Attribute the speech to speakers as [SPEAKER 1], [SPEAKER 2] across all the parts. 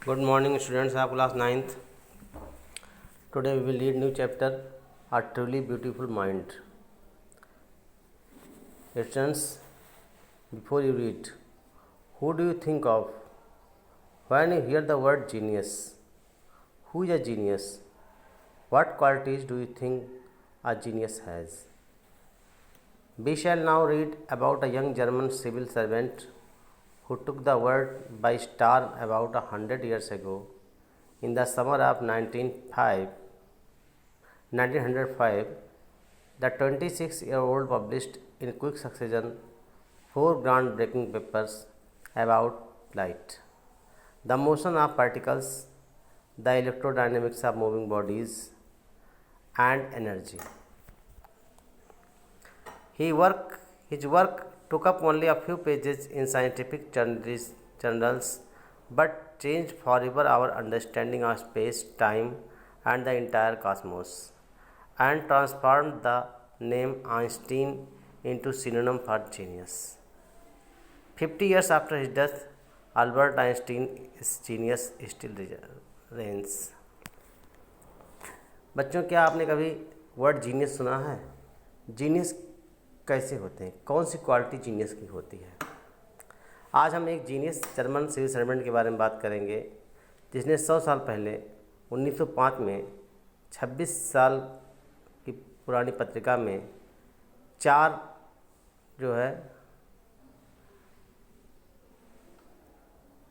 [SPEAKER 1] Good morning, students of class 9th. Today we will read new chapter, A Truly Beautiful Mind. Students, before you read, who do you think of when you hear the word genius? Who is a genius? What qualities do you think a genius has? We shall now read about a young German civil servant who took the world by storm about 100 years ago. In the summer of 1905, the 26-year-old published in quick succession 4 groundbreaking papers about light, the motion of particles, the electrodynamics of moving bodies, and energy. His work took up only a few pages in scientific journals, but changed forever our understanding of space, time, and the entire cosmos, and transformed the name Einstein into synonym for genius. 50 years after his death, Albert Einstein's genius still reigns. बच्चों, क्या आपने कभी word genius सुना है? Genius कैसे होते हैं? कौन सी क्वालिटी जीनियस की होती है? आज हम एक जीनियस जर्मन सिविल सर्वेंट के बारे में बात करेंगे जिसने 100 साल पहले 1905 में 26 साल की पुरानी पत्रिका में 4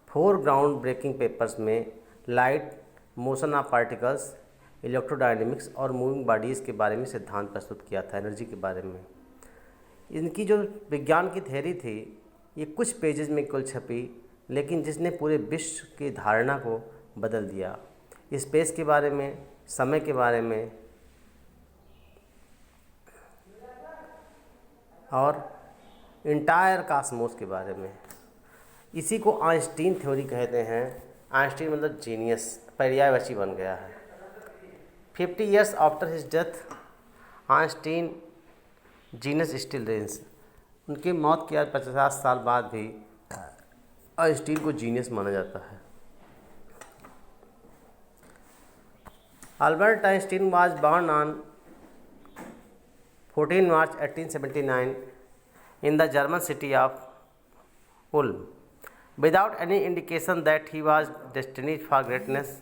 [SPEAKER 1] 4 ग्राउंड ब्रेकिंग पेपर्स में light, motion of particles, electrodynamics और मूविंग बॉडीज़ के बारे में सिद्धांत प्रस्तुत किया था, एनर्जी के बारे में। इनकी जो विज्ञान की थ्योरी थी ये कुछ पेजेस में कुल छपी, लेकिन जिसने पूरे विश्व की धारणा को बदल दिया। स्पेस के बारे में, समय के बारे में और इंटायर कॉस्मोस के बारे में। इसी को आइंस्टीन थ्योरी कहते हैं। आइंस्टीन मतलब जीनियस, पर्यायवाची बन गया है। 50 years after his death, Einstein genius still reigns. उनकी मौत के 50 साल बाद भी आइंस्टीन को जीनियस माना जाता है। Albert Einstein was born on 14 March 1879 in the German city of Ulm, without any indication that he was destined for greatness.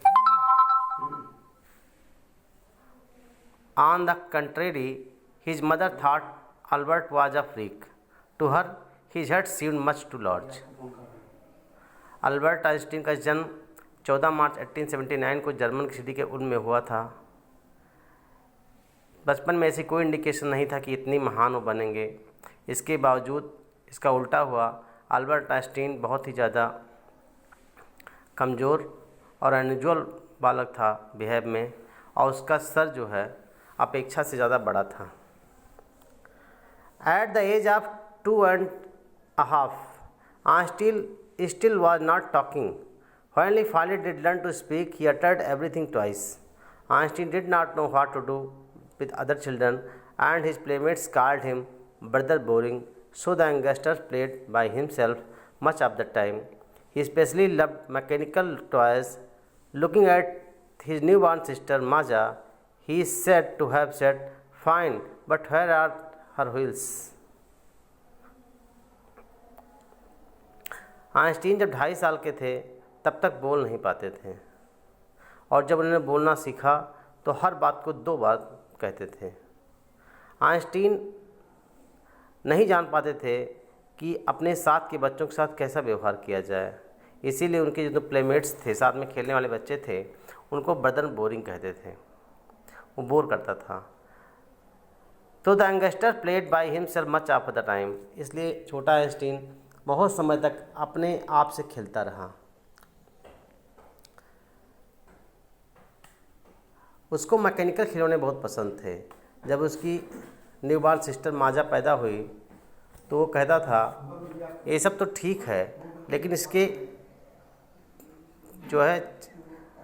[SPEAKER 1] On the contrary, his mother thought Albert was a freak. To her, his head seemed much too large. Albert Einstein का जन्म 14 मार्च 1879 को German की city के उल्म में हुआ था। बचपन में ऐसी कोई इंडिकेशन नहीं था कि इतनी महान वो बनेंगे। इसके बावजूद इसका उल्टा हुआ। अल्बर्ट आइंस्टीन बहुत ही ज़्यादा कमज़ोर और अनयूजुअल बालक था बिहेव में, और उसका सर अपेक्षा से ज़्यादा बड़ा था। At the age of 2.5, Einstein still was not talking. When he finally did learn to speak, he uttered everything twice. Einstein did not know what to do with other children, and his playmates called him brother boring, so the youngster played by himself much of the time. He especially loved mechanical toys. Looking at his newborn sister Maja, he is said to have said, "Fine, but where are her wheels?" Einstein जब 2.5 साल के थे तब तक बोल नहीं पाते थे, और जब उन्होंने बोलना सीखा तो हर बात को 2 बार कहते थे। आइंस्टीन नहीं जान पाते थे कि अपने साथ के बच्चों के साथ कैसा व्यवहार किया जाए, इसीलिए उनके जो प्लेमेट्स थे, साथ में खेलने वाले बच्चे थे, उनको ब्रदर बोरिंग कहते थे। वो बोर करता था। तो the youngster played by himself much of the time, इसलिए छोटा आइंस्टीन बहुत समय तक अपने आप से खेलता रहा। उसको मैकेनिकल खिलौने बहुत पसंद थे। जब उसकी न्यूबॉर्न सिस्टर माजा पैदा हुई तो वो कहता था ये सब तो ठीक है, लेकिन इसके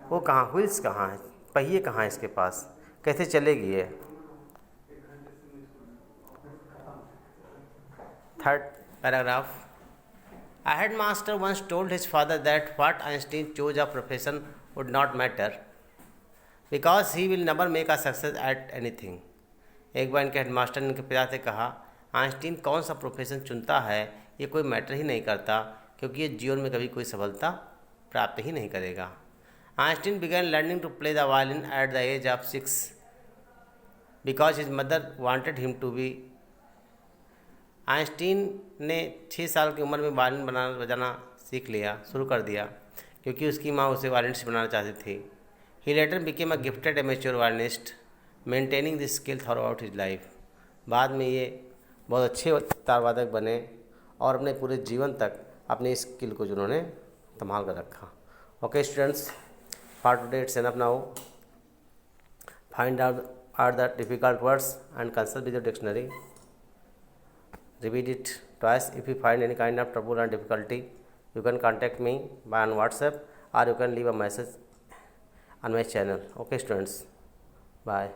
[SPEAKER 1] वो कहाँ, व्हील्स कहाँ है, पहिए कहाँ है इसके पास, कैसे चलेगी ये। 3rd paragraph. A headmaster once told his father that what Einstein chose a profession would not matter because he will never make a success at anything. एक बार इनके हेडमास्टर ने इनके पिता से कहा, आइंस्टीन कौन सा प्रोफेशन चुनता है ये कोई मैटर ही नहीं करता क्योंकि ये जीवन में कभी कोई सफलता प्राप्त ही नहीं करेगा. Einstein began learning to play the violin at the age of 6 because his mother wanted him to be. Einstein ने 6 साल की उम्र में वायलिन बजाना सीख लिया शुरू कर दिया क्योंकि उसकी माँ उसे वायलिनिस्ट बनाना चाहती थी. He later became a gifted amateur violinist, maintaining this skill throughout his life. बाद में ये बहुत अच्छे तारवादक बने और अपने पूरे जीवन तक अपने इस स्किल को जिन्होंने संभाल कर रखा. Okay students, for today it's enough now. Find out the difficult words and consult with your dictionary. Repeat it twice. If you find any kind of trouble and difficulty, you can contact me by on WhatsApp or you can leave a message on my channel. Okay students, bye.